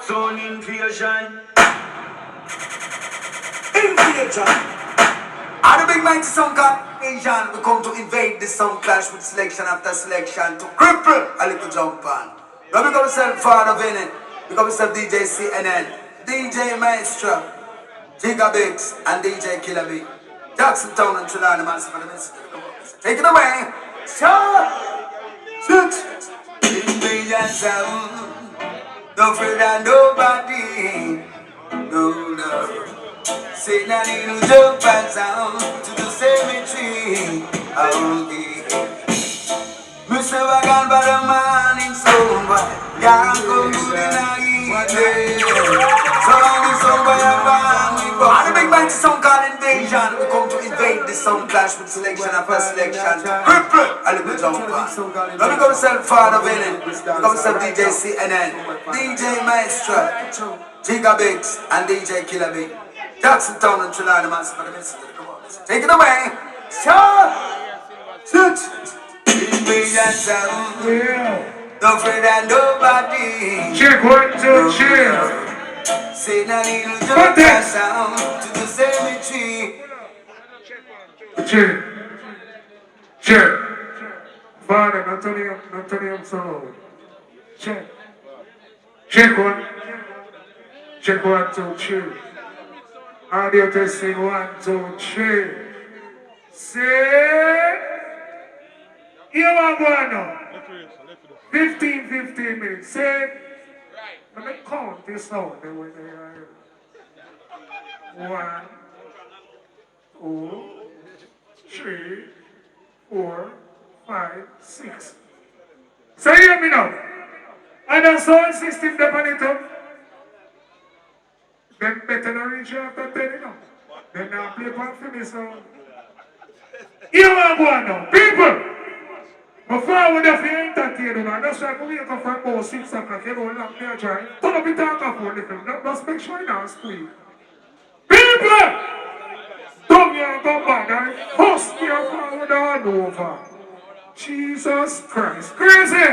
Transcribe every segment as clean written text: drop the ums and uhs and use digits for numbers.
Zone invasion. Invasion. And the big mighty song called Asian. We come to invade this song clash with selection after selection to cripple a little jump on. Now we got ourselves Father Vinny. We got ourselves DJ CNN, DJ Maestro, Gigabix, and DJ Killer B. Jackson Town and Trelawney Massive for the message. Take it away. Shoot. Invasion sound. Don't afraid of nobody. No. Say na little jump and sound to the cemetery. Me say I gone by the morning sun, but can't come to the night. So on the sun by a band we go. And the big mighty song called Invasion. We come to invade the sound clash with selection after selection. Cripple a little jump on. Now we got ourselves Father Vinny. We got ourselves DJ CNN, DJ Maestro, Gigabix, and DJ Killer B. Jackson Town and Trelawney Massive for the message. Take it away. Shoot. Invasion sound. Don't afraid of nobody. Check 1, 2, check. Say na little jump and sound to the cemetery. Check. Father, not turning up so loud. Check 1. Check 1, 2, 3. Audio testing 1, 2, 3. Say, you are going now. 15 minutes. Say, let me count this out. 1, 2, 3, 4, 5, 6. So hear me now. And the sound system depending on them better than reach after 10, you know. Then now play part for me, so. Here we go now. People! Before I would have entertained you, that's why we wake up from about 6 o'clock, you know, lock me a drive. Turn up the talk of one little. Just make sure you don't squeeze. People! Come here and come back, and first here forward and over. Jesus Christ. Crazy!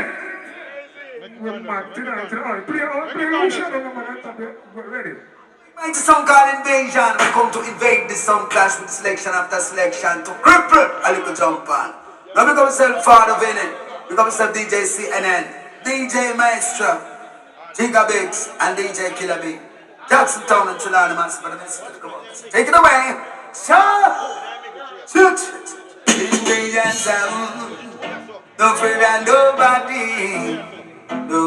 We're mad tonight. Play a shadow number and top it. Ready? Mighty song called Invasion. We come to invade this song clash with selection after selection to cripple a little jump on. Now we got ourselves Father Vinny. We got ourselves DJ CNN, DJ Maestro, Gigabix, and DJ Killer B. Jackson Town and Trelawney Massive for the message. Take it away. Shoot. Invasion sound. Don't afraid of nobody. No.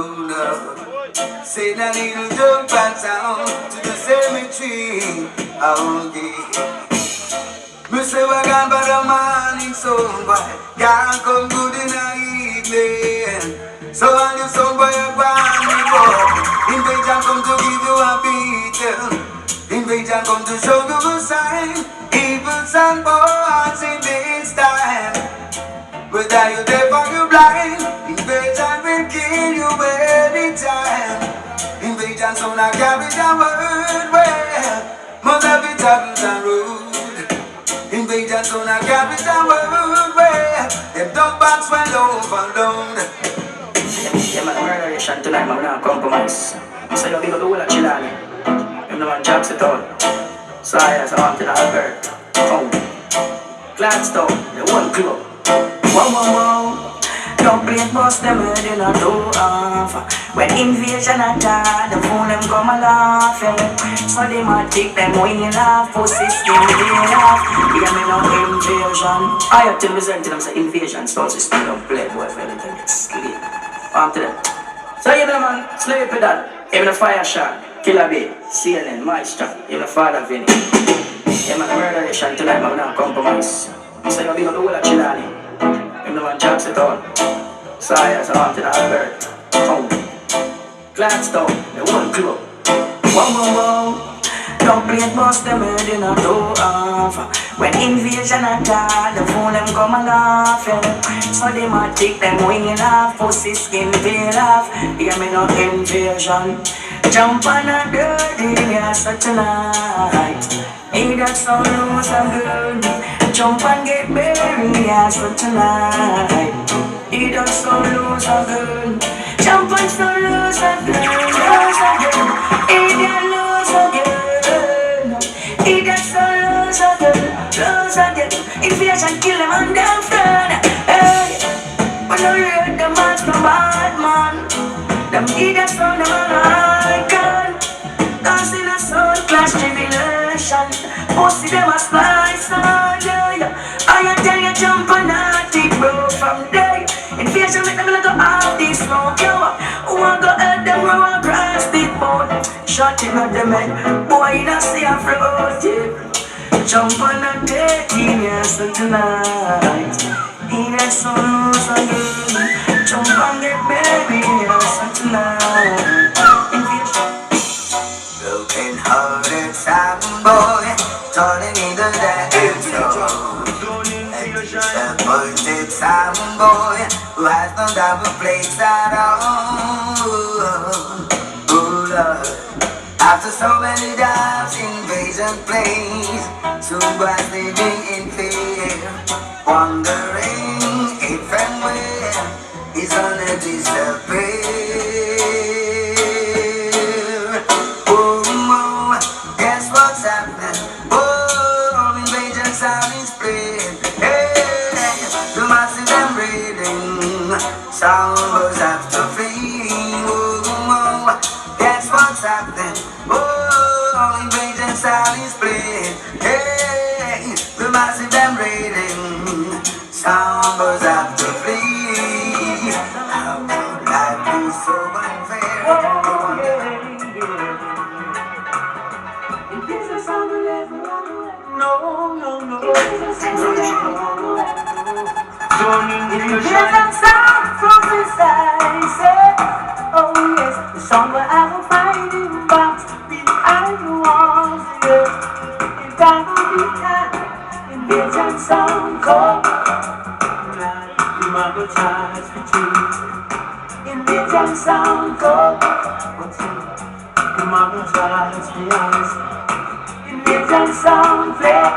Say na little jump and sound to the cemetery. Me say we gone by the morning sun, but can't come good in the evening. So on the sun by a band we go. Invasion come to give you a beating. Invasion come to show you a sign. Evils and boys in this time. Whether you deaf or you blind, invasion will kill you anytime. Invasion sound a carry the word where must have it tables and road. Invasion sound a carry the word where them dog bags well overload. Yeah, man, murderation tonight, man, we don't compromise. So you big up the whole of Trelawney. You know man, Jackson Town. Science, I want to Albert. Gladstone, the whole club. Wow. Don't play it, bust them head in a door off. When invasion attack, the phone them come a laughing. So they might take them win off, pussy skin they off. Yeah, me no invasion. I have to listen to them say invasion, so it's still don't play boy for everything, it's sleep. On to them. So you know man, sleep with that. Even a fire shot, Killer B, CNN, Maestro, even a Father Vinny. Yeah man, murderation tonight, man, we don't compromise. So you big up the whole of Trelawney. You know man, Jackson Town. Science, I want to Albert. Gladstone, the whole club. Wow. Don't play it, bust them head in a door off. When invasion attack, the phone them come a laughing. So they might take them wing off, pussy skin peel off. Hear me no invasion. Jump on a dirty, yeah, such a night. Ain't that so loose and good? Jump and get buried, yeah, such a night. Ain't that so loose and good? Jump and so bad man. Them idiots from the Jamaican, causing a soul clash tribulation. Pussy them a splice on, yeah. I tell you jump on that deep bro from there. Invasion make them go off this smoke, yo. Who want go help them roll across the boat? Shot him at the head, boy, you don't see a float, yeah. Jump on a dating, yes, tonight. In a song, again. Jump on the baby, yes, tonight. Broken hearted sad boy, turning into that disappointed sad boy who has no double place at all. Oh Lord, after so many dives, invasion plays, soon was living in fear, wondering if and when he's gonna disappear. Guess what's happening? Oh, invasion sound is playing. Hey, the massive and breathing sound goes after flee. Oh, guess what's happening? Oh, invasion sound is playing. Hey, the massive and breathing sound goes after flee. How could life be so unfair? If you hear that sound from inside, say, oh yes, the song where I will find you box behind the walls, yeah. If I will be time, invasion sound cold. You might go charge for cheese. Invasion sound cold. What's it? You might go charge for ice. Invasion sound play.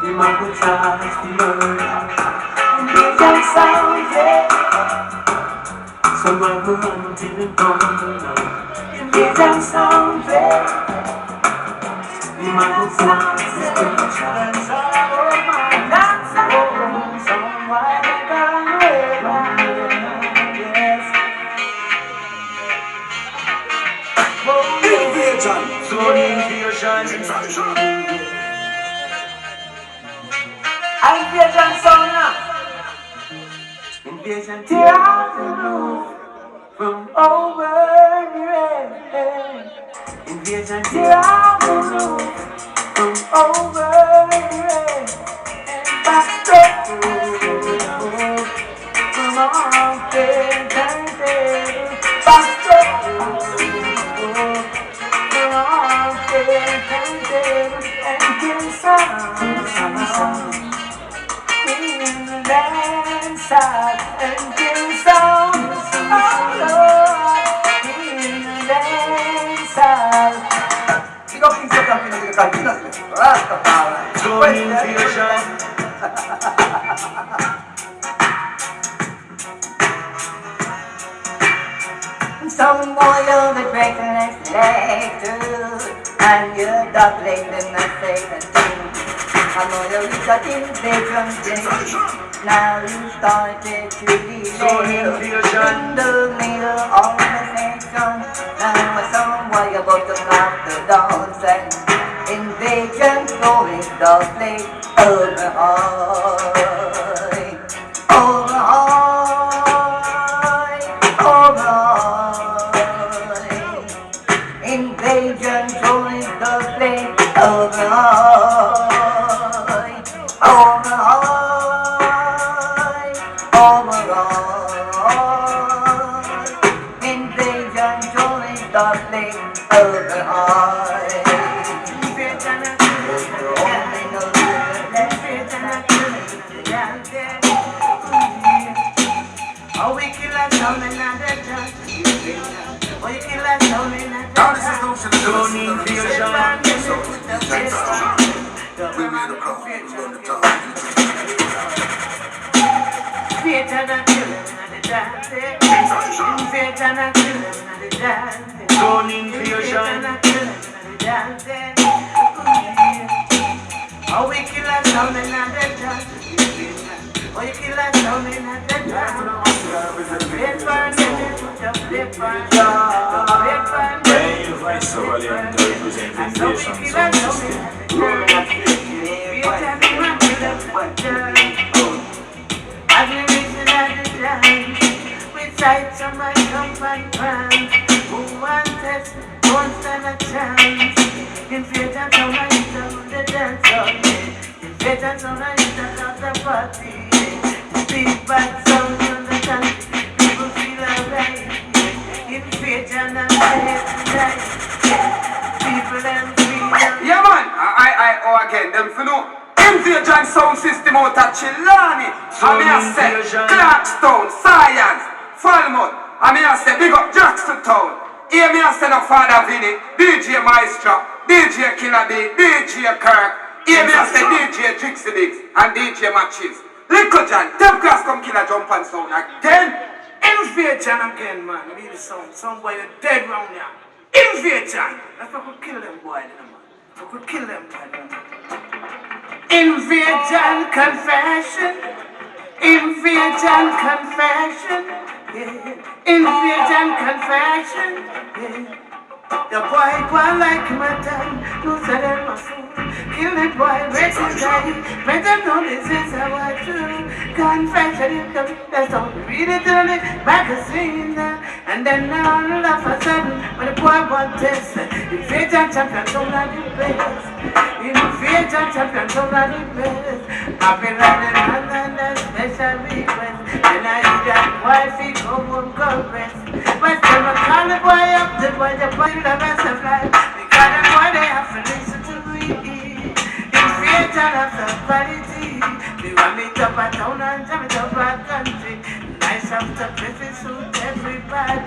You might go charge for murder. Invasion sound play. Some might go hunting and coming. Invasion sound play. You might go fly for spiritual. That's all. Somewhere down the way. Yes. Invasion, Zone invasion. Invasion sound now. Invasion tear out the roof from over here. Invasion tear out the roof from over here. And back straight from off there. Back straight from off there. And kill sound. In the dance and kill sound, oh Lord, in the dance. Pick up things up in the country, Rastafari. Some boy of the breaking leg too, and your dog leg in the second thing. I know you reach a invasion place. Now you started to delay in the middle of the section. Now some boy about to knock the dance and invasion going the place over high, over high, over high. Invasion going the place over high. Invasion joins the play over high. Oh, we kill a sound and another chance. Oh, you kill a sound and another chance. Don't invasion. we read the call, we run the talk. Fate and a killing and the dancing. Fate and a killing and the dancing. Zone invasion. Fate and a killing and the dancing. Oh, we kill a sound and a dance. Oh, you kill a sound and a dance. So valiant representing nation sound system. Sights on my company plans. Who wanted, won't stand a chance. In faith and so I used to the dance all day. In faith and so I used to have the party. Big bad sound on the country. People feel alright. In faith and I'm here tonight. People and freedom. Yeah man, I again, them for no Invasion sound system out of Chilani. I mean I say, Clarkstone, Science. Falmouth, I mean I say big up Jackson Town. Here me I say no Father Vinny, DJ Maestro, DJ Killer B, DJ Kirk. Here me I say DJ Trixie Biggs and DJ Matches. Little John, Dev Class come killer jump and sound again. Invasion again, man. Really some boy you're dead round here. Invasion. That's what could kill them boy, man. What could kill them boy. Invasion confession. Invasion confession. Yeah. Invasion confession. Yeah. The boy go like my time. No say them a fool. Kill the boy, break his eye. Make them know this is how I do. Confession in the that's all. Read it in the magazine. And then now all of a sudden, when the boy wants this, invasion champion don't let it place. Invasion champion don't let it place. I've been running on that special request. And I eat that wifey go home, go rest. But them a call the boy up, the boy the best of life. Because the boy they have to listen to me. Invasion of the quality. We want me to up a town and jam it up a country. Nice after pretty suit everybody.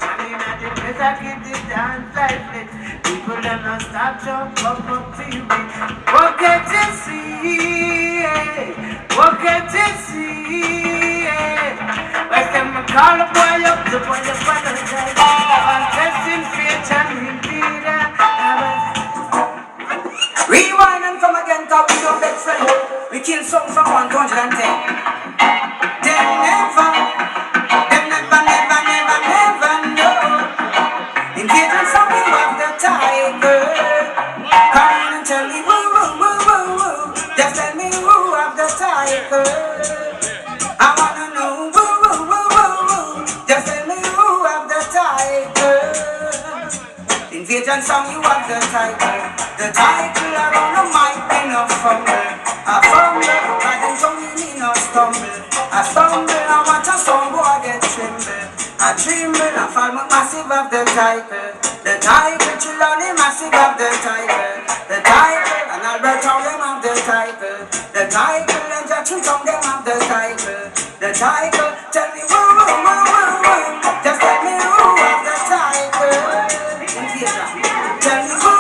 Johnny not the place I keep the dance lively. People them not stop jump up TV. What can you see? What can you see? But them call the boy up, the boy the apologize. I'm testing faith and indeed. Rewind and come again, cause we don't get friend. We kill something from 110. Them never know. In case of something of the tiger. Come on and tell me woo. Just tell me who of the tiger. I wanna know woo. Just tell me who of the tiger. Invasion song you of the tiger. The title around the mic be no fumble. I fumble, I don't tell me no stumble. I stumble, I want a song boy get tremble. I tremble, I fall massive of the title. The title, Chilani massive of the title. The title, and Albert Town them of the title. The title, and Jackson Town them of the title. The title, tell me woo. Just tell me who of the title. Tell me who.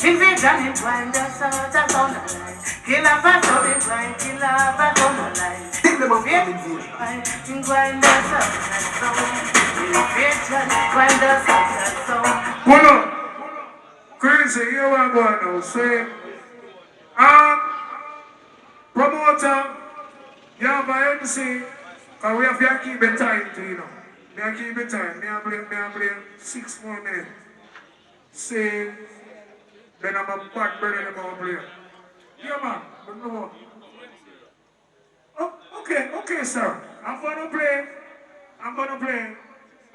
Invasion is blind, that's on the line. Kill a fast of it, blind, kill a fast on the line. Take them off invasion. Grind us up, that's all. Invasion, grind us up, that's all. Pull up. Crazy, here we go now. Say, promoter, you have my MC, because we have to keep the time to, you know. We have to keep the time. We have to play 6 more minutes. Say, then I'm a bad brother in the player. Yeah, man. But no. Oh, okay, sir. I'm going to play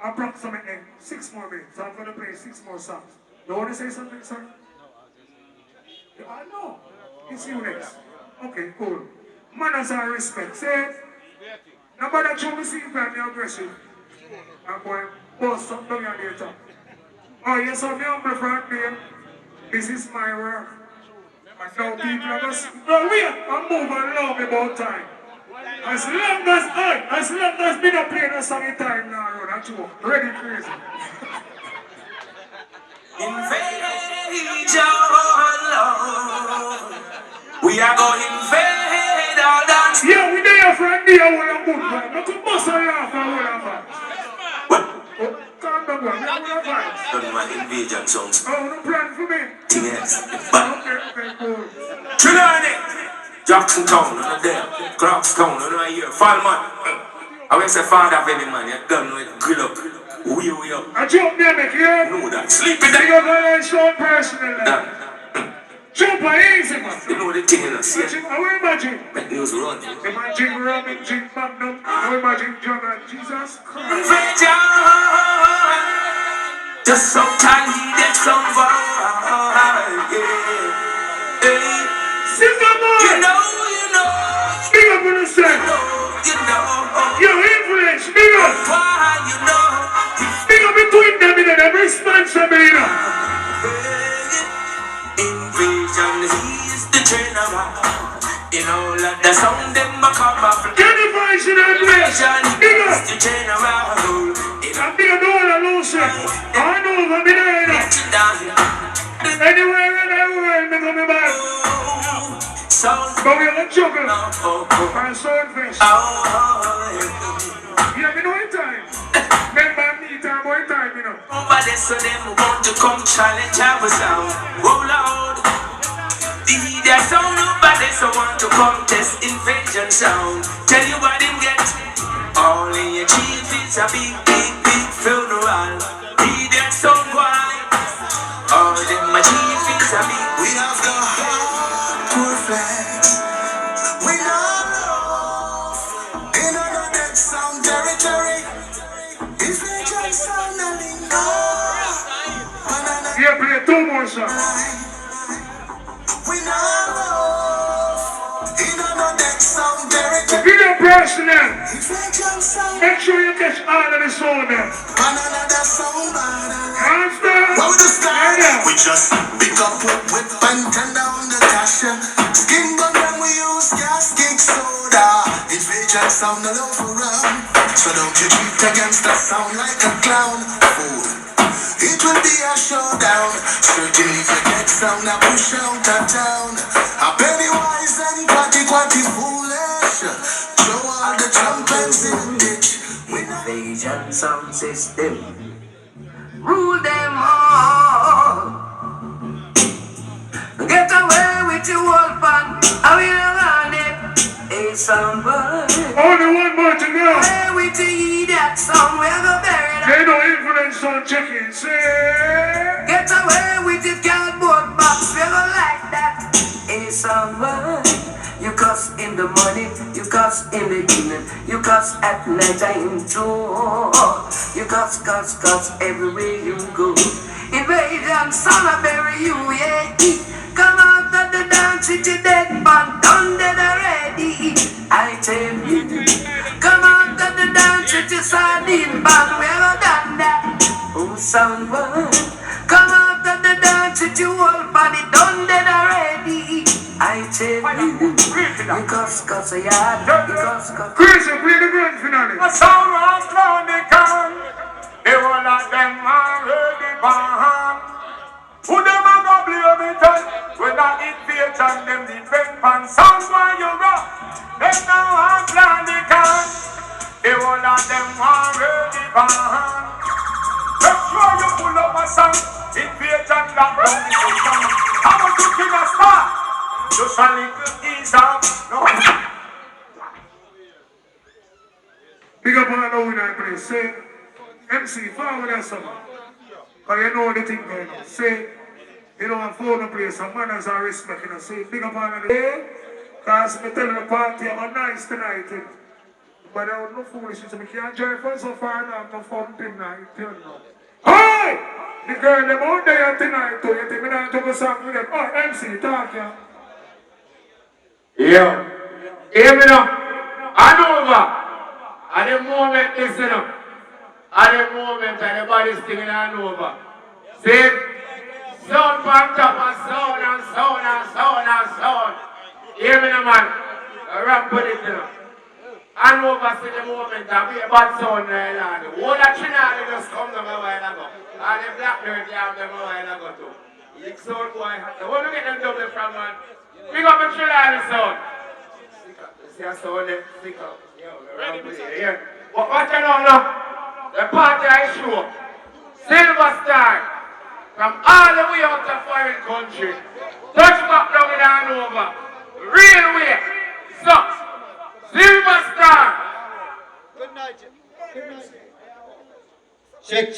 approximately 6 more minutes. So I'm going to play 6 more songs. You want to say something, sir? Yeah, I know. It's you next. Okay, cool. Manners and respect. Say, nobody try to see if I'm aggressive. I'm going to post something on your top. Oh, yes, I'm humble front there. This is my work. And now people are just, no, wait, I'm moving along about time. As long as been a playing a song in time now, that's all. Ready, crazy. Invade your Lord. We are going to invade our dance. Yeah, we there from there, all a good man. Look at bust a laugh and all a fight. Calm down, man. We all a fight. Don't want invasion songs. Oh, no plan for me. Thing else. But Okay, cool. Trinity, Jackson Town, on the there. Clark's Town, on the here. Fall man. I will say father of any man. You done with grill up. We up. I jump there, make you Know that. Sleep in big there. up all that short personal. Jump easy, man. You know the thing in the sea. I will imagine. Make news run. Imagine Robin, Jim Magnum. I will imagine John. Jesus Christ. Invasion. Just sometimes he did some vibe. Yeah. Hey. Sister boy. You know. Big up on the set. You know. Your influence, big up. Why you know. Big up between them in them responsibility. Invasion, he's the general. You know, like the sound them a come off. Generation and Invasion, big he's up. the general. I'm big up all the Lucea. I know from the area. Anywhere in the world, they come back. But we have a juggle. And swordfish. Yeah, me know in time. Remember me time, boy time, you know. Nobody so them want to come challenge our sound. Roll out. The their sound, nobody so want to come test invasion sound. Tell you what them get. All in your chief is a big funeral. Be that sound why. All them my chief is a big. We have the hardcore flex. We know in another sound territory. Invasion sound a lingo. Yeah, play two more songs. We know in another sound territory. Video personnel. Invasion sound. Make sure you catch all of the sound there. Another sound. Understand? What would the start? Yeah. We just pick up with and turn down the dash. Skin gun when we use gas, kick soda. Invasion sound all over around. So don't you cheat against the sound like a clown. Fool. It will be a showdown. Certainly if you get sound, I push out of town. A Pennywise and quatty foolish. Show all the trumpets in the ditch. Invasion sound system. Rule them all. Get away with your wolf and I will run it. A sound boy. Only one more to go. Away with the idiot sound. We're gonna bury it. They don't influence on chicken. Say. Get away with the cardboard box. We're gonna like that. A sound boy. You cuss in the morning, you cuss in the evening, you cuss at night time too. You cuss everywhere you go. Invasion, son, I bury you, yeah. Come out of the dance with your dead man, done dead already. I tell you, come out of the dance with your sardine band, we have done that. Oh, someone, come out of the dance with your whole body, done dead already. I tell you, because yeah, because. Chris, you play the grand finale. A sound was round the can. They all of them are ready born. Who them a go blame it on? When I invasion them depend on sound while you rock. Them now have round the can. They all of them are ready born. Make sure you pull up a song. Invasion lock down the system. I want to king a star. Just a little ease up. No. Big up all the winner place. Say, MC, forward that song. Because you know the thing going on. Say, you know, I'm phone the place, and manners are respect, you know. Say, big up all of the because I'm telling the party, I'm nice tonight. But I was no foolishness. I can't drive for so far now, I'm not thumping now, you know. Hey! The girl, them out there tonight, too. You think me not to go song with them? Oh, MC, talk, yeah. Yeah. Hear me now. Hanover. At the moment, listen up. At the moment, everybody's singing Hanover. See? Sound from top and sound and sound and sound and sound. Hear me now, man. Rap with it, you know. Hanover see the moment that we a bad sound in the land. All the Trinidad just come down a while ago. And the black nerd have them a while ago too. You sound boy. They want to get them double from, man. Pick up the Trinidad sound. See a sound there? Pick up. Yo, ready with it here. But what you know now? The party I show. Silver Star, from all the way out of foreign country. Touch back down in Hanover. Real way. So, Silver Star. Good night. Check.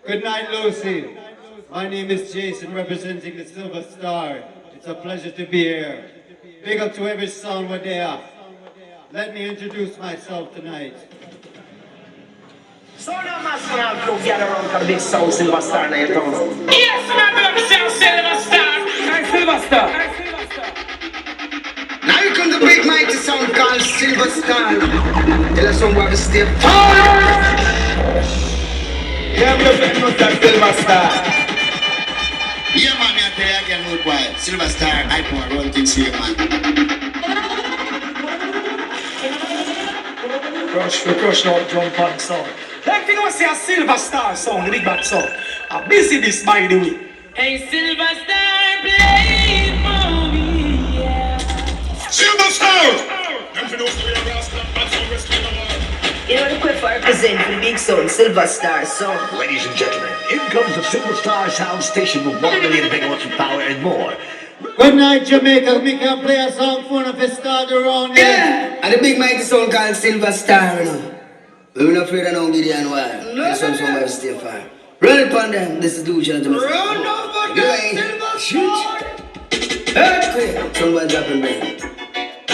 Good night, Lucy. My name is Jason, representing the Silver Star. It's a pleasure to be here. Big up to every sound we're there. Let me introduce myself tonight. So now, Master, I'll go get around to the big sound Silver Star now, you know. Yes, my brother, Silver Star. Nice Silver Star. Now here comes the big mighty sound called Silver Star. Tell us somewhere to step Yeah, I'm the famous Silver Star. Yeah, man, I tell you again, no quiet. Silver Star, I pour run things here, man. Crush out drum pan sound. Like you know, say a Silver Star sound, the big bad sound. I'm busy this, by the way. Hey, Silver Star, play for me, yeah. Silver Star! You know the quick for represent for the big sound, Silver Star sound. Ladies and gentlemen, in comes the Silver Star sound station with 1 million megawatts of power and more. Good night, Jamaica. We can play a song for them if it start around there. Yeah! And the big mighty sound called Silver Star, you know. We're not afraid of no Gideon Wild. There's some somewhere stay fire. Run it upon them. This is Lucea Hanover. Run over them, Silver Star! Earthquake! Someone dropping brain.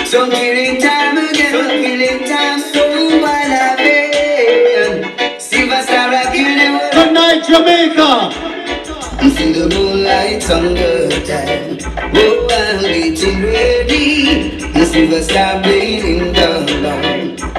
Some killing time again, so while I've been Silver Star, I kill the world. Good night, Jamaica. See the moonlight on the time. Oh, I'm getting ready. The Silver Star blazing down.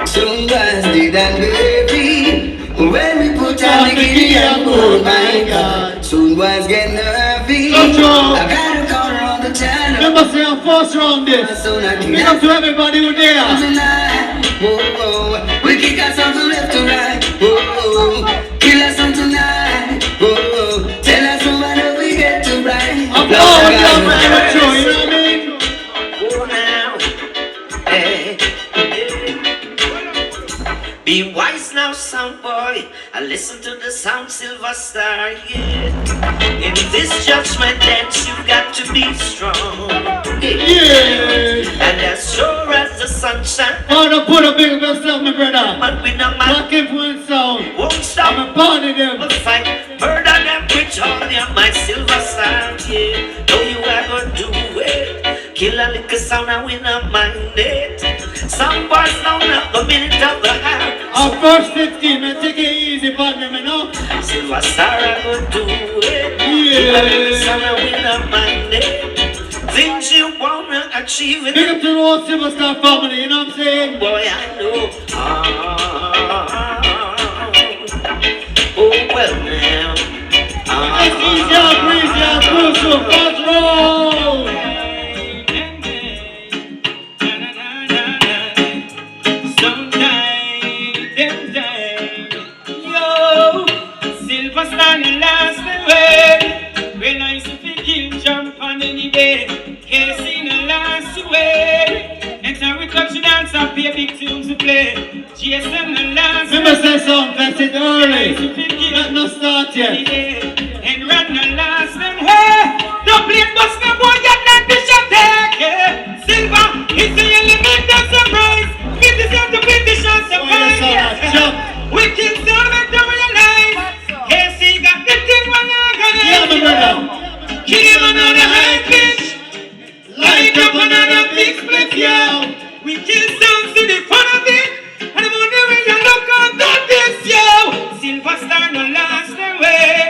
Someone's dead and baby. When we put on the Gideon, oh my God. Someone's getting nervy. I gotta call around the channel. Remember, say I'm first round this. Big up to everybody who there. Tonight, whoa, we kick us on to left to right, whoa, kill us on tonight, whoa, tell us when we get to right. I'm blowing down my amateur, you know what I mean? Oh, now. Hey. Be wise now, sound boy. I listen to the sound Silver Star, yeah. In this judgment that you got to be strong. Yeah. And as sure as the sunshine, I wanna put a big myself, my brother. but we no Black man influence sound. won't stop. I'm a part of them. We'll fight, murder them with all them, my Silver Star, yeah. Know you are gonna do it. Kill a little sound and we not mind it. Some boys now not the minute of the hour. Our first 15, man, take it easy, partner, you know? Silver Star, I gonna do it. Yeah. Kill a little sound and we not mind it. Things you wanna achieve it. Big up to the whole Silver Star family, you know what I'm saying? Boy, I know. Oh, well now. It's easy, breezy, crucial, fast roll! Yo, Silver Star, you last away. When I used to kill, jump on any day. Can't see no last away. And so we touch the dance up, play big tunes to play. GSM the last Remember say something, that's it early. Let no start yet. And run the last them, hey. Don't play bust no boy, get not the shot take, hey. Silver, it's the element of surprise. Give this up to British and survive. We kill some and don't realize. Hey, see, got the thing when I got it. Yeah, my brother. Kill him another high pitch. Light up another big split, yo. We kill sounds to the front of it. And I'm wondering when you look on this, yo. Silver Star no last away.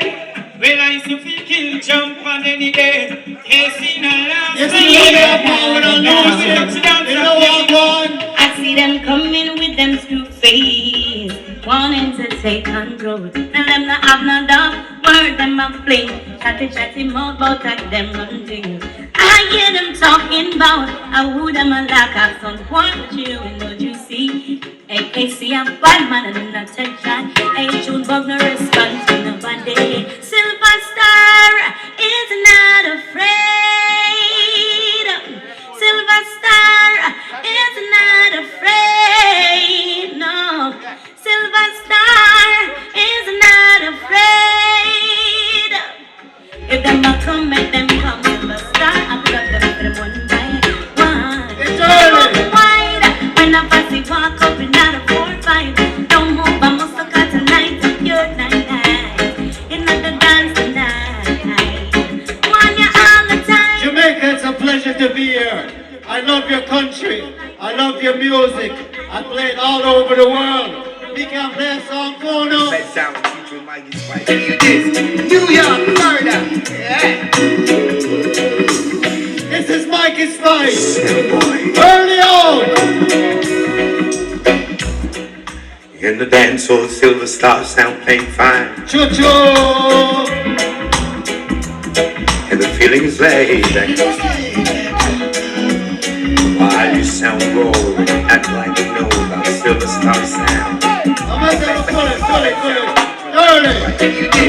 Well, I used to feel kill jump on any day. Hey, see no last Yes, you know power on losing. You know what, boy? I see them coming with them screw face, wanting to take control. And them not have no doubt, word them a fling. Chatty mouth about like them hunting. I hear them talking about how them a lack of some point you know you see. AKC I'm bad man and I'm not take shot. Ain't June bug no response to nobody. Silver Star is not afraid. Silver Star is not afraid. No, Silver Star is not afraid. I love your country. I love your music. I play it all over the world. We can play a song for now. Best sound featuring Mikey Spice. New York, Florida. Yeah. This is Mikey Spice. Early on. In the dance hall, silver star sound playing fine. Choo-choo. And the feeling is laid back. While you sound raw and act like you know about silver star sound. I'm gonna say pull it. Early.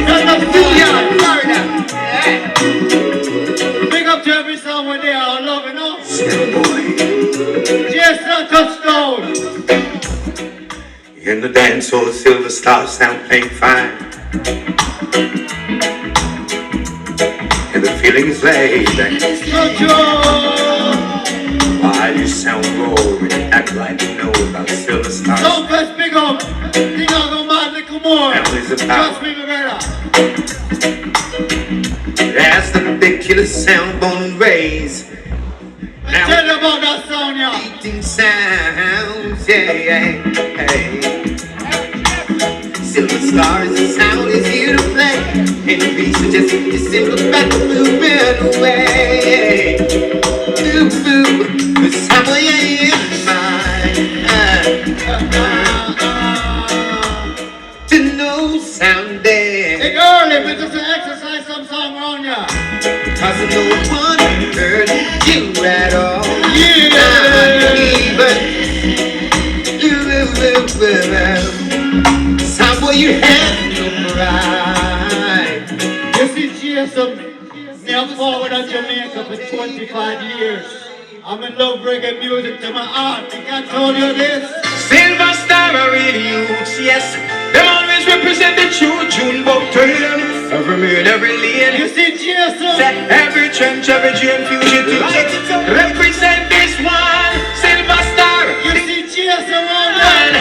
That's the New York, Florida. Yeah. Big up to every song where they are loving up. Yes, a touchdown. In the dance hall, silver star sound playing fine. And the feeling is laid back. While you sound raw and act like you know about silver stars. Don't press big up. Think I'll go mad little more. Trust me, my brother. That's the ridiculous sound bone rays. Now, tell you about that sound, yeah. Beating sounds, yeah. Silver stars, the sound is here to play. And the beats are just a simple back moving away. The summer is mine. To know someday. Hey, early, but just to exercise some song around ya. Cause no one heard you at all. Yeah. Not even somewhere you had no pride. You see, Jason, now forward on Jamaica for 25 years. I'm in love reggae music to my heart. I can't tell you this. Silver Star are really youths, yes. They always represent the true June book to them. Every moon, every lane. You see, Jason? Set every trench, every dream, fugitive. Represent this one, Silver Star. You see, Jason, man.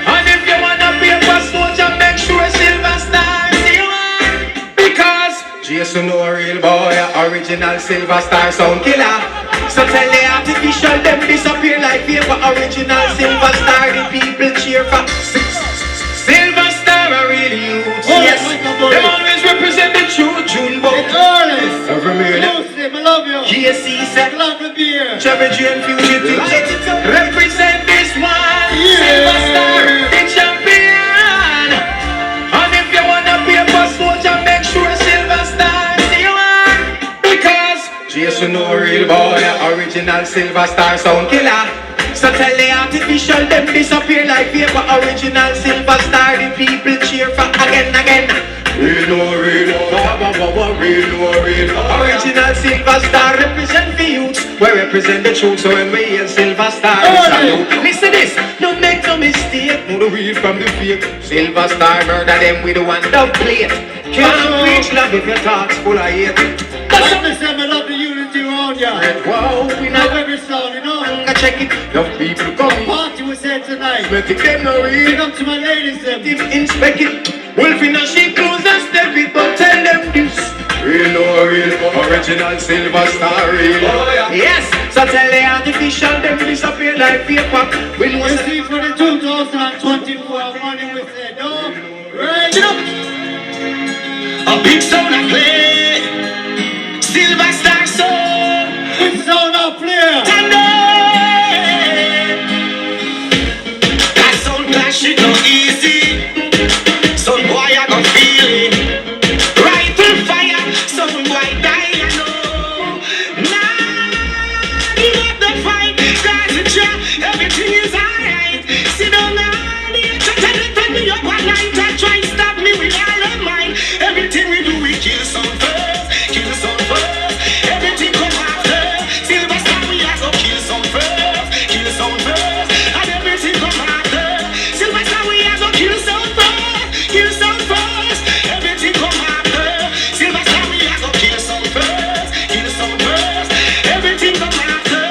And if you wanna be a soldier, make sure Silver Star see one. Because Jason no real boy, original Silver Star sound killer. So tell the artificial them disappear like paper. Original Silver Star, the people cheer for. Silver Star are really youths, yes. They always represent the true June book. Every minute. I love you. KC said, love the beer. Chevy and fugitive. Represent this one. Silver Star, the champion. And if you wanna be a bus soldier, make sure Silver Star see one. Because Jason no real boy, original Silver Star sound killer. So tell the artificial them disappear like paper. Original Silver Star, the people cheer for again. Real. Original Silver Star represent the youths. We represent the truth, so when we hear Silver Star, listen this, don't make no mistake. Know the real from the fake. Silver Star murder them with the one dub plate. Can't preach love if your talk's full of hate. I love the unity around ya. Wow, we love know every sound, you know. Check it, enough people coming. Party we said tonight. Make it them no real. Big up to my ladies them. Inspect it. Wolf in a sheep clothes and step it, but tell them this. Real, original Silver Star, real. Yes, so tell the artificial them disappear like paper. We know see for the 2024 money we said, no. Right up. A big sound I play. Silver Star soul. Big sound I play. That sound clash it no easy. Some boy I gon' feel it. Rifle fire, some boy die I know. Nah, give up the fight. Cause the job, everything is alright. Sit down now, tell me up one night. And try to stop me with all of mine. Everything we do, we kill some first. Kill some first. Everything come after. Silver Star, we are go kill some first. Kill some first. And everything come after. Silver Star, we are go kill some first. Kill some first. Everything come after. Silver Star, we are go kill some first. Kill some first. Everything come after.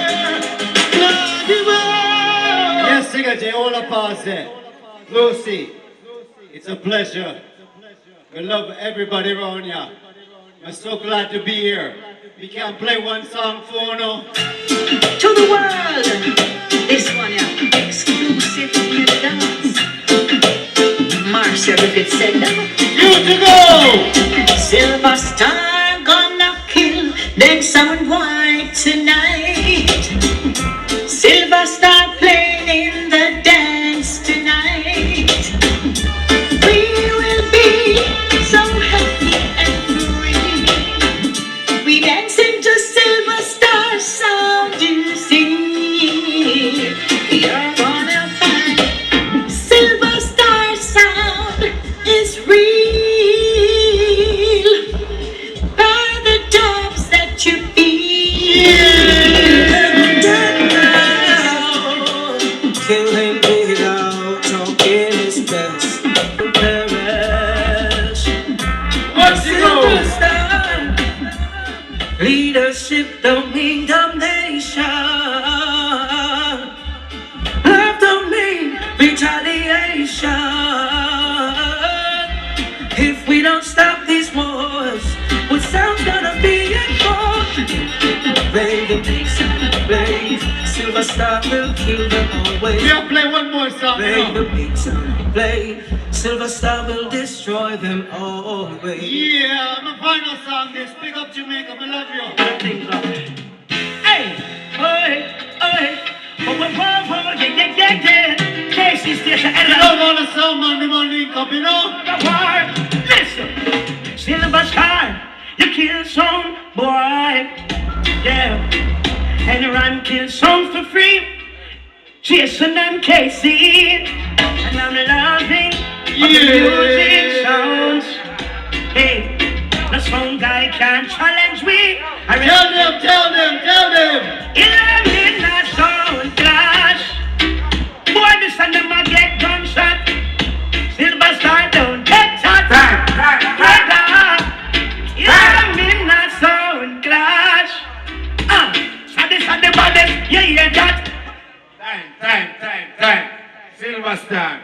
Love you more. Yes, singer J, all up past there. Lucy, it's a pleasure. We love everybody around here. I'm so glad to be here. We can play one song for now. To the world, this one, yeah, exclusive to the dance. Marcia Griffith said that. You to go! Silver Star gonna kill them sound white tonight. Silver Star playing in the dance tonight. We will be so happy and free. We dancing to Silver Star sound, you see. You're gonna find Silver Star sound is real. By the dubs that you feel. Kill him without talking his best. Perish. What's it go? Leadership don't mean domination. Love don't mean retaliation. If we don't stop these wars, what sound's gonna be enforced? Play the beats and play. Silver Star will kill them always. We'll play one more song Play now. the beats and play. Silver Star will destroy them always. Yeah, my final song this. Big up Jamaica, I love you. Hey, oi, oi, yeah. Casey Station, I love all the sound man, the man link up, you know? Listen, Silver Star, you kill some boy, yeah, and run kill some for free. Jason and Casey, and I'm loving the music sounds. Hey, the song guy can't challenge me. Tell them. In a midnight sound clash, boy, this and them a get gunshot. Silver Star don't get shot. In a midnight sound clash, so this and the baddest, yeah, that. Time. Silver Star.